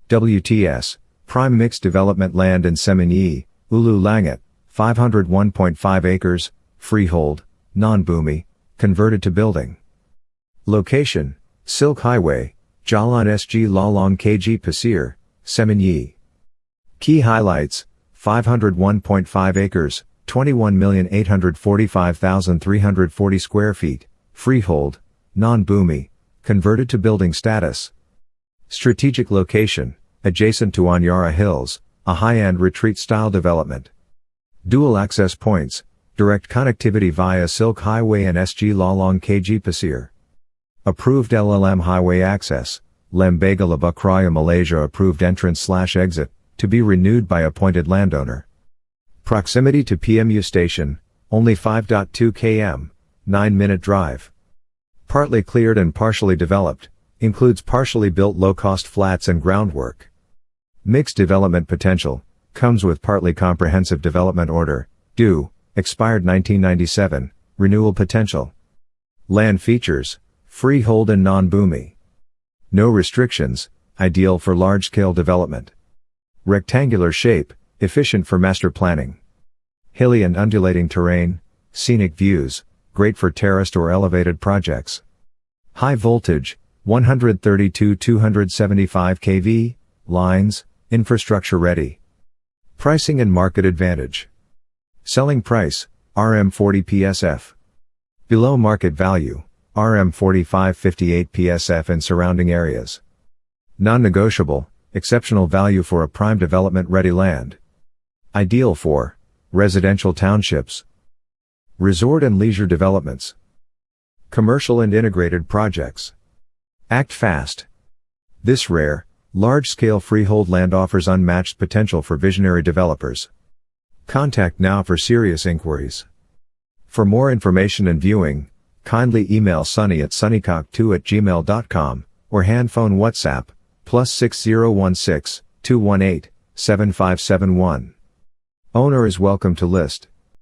WTS, Prime Mixed Development Land in Semenyih, Ulu Langat, 501.5 acres, freehold, non-boomy, converted to building. Location, Silk Highway, Jalan SG Lolong KG Pasir, Semenyih. Key highlights, 501.5 acres, 21,845,340 square feet, freehold, non-boomy, converted to building status. Strategic location, adjacent to Anyara Hills, a high-end retreat-style development. Dual access points, direct connectivity via Silk Highway and SG Lolong KG Pasir. Approved LLM highway access, Lembaga Lebak Raya Malaysia approved entrance/exit, to be renewed by appointed landowner. Proximity to PMU station, only 5.2 km, 9-minute drive. Partly cleared and partially developed, includes partially built low-cost flats and groundwork. Mixed development potential, comes with partly comprehensive development order, due, expired 1997, renewal potential. Land features, freehold and non-boomy. No restrictions, ideal for large-scale development. Rectangular shape, efficient for master planning. Hilly and undulating terrain, scenic views, great for terraced or elevated projects. High voltage, 132-275 kV, lines, infrastructure ready. Pricing and market advantage. Selling price, RM40 PSF. Below market value, RM45-58 PSF in surrounding areas. Non-negotiable, exceptional value for a prime development ready land. Ideal for residential townships, resort and leisure developments, commercial and integrated projects. Act fast. This rare, large-scale freehold land offers unmatched potential for visionary developers. Contact now for serious inquiries. For more information and viewing, kindly email sunny@sunnycock2@gmail.com, or handphone WhatsApp, +6016 218 7571. Owner is welcome to list.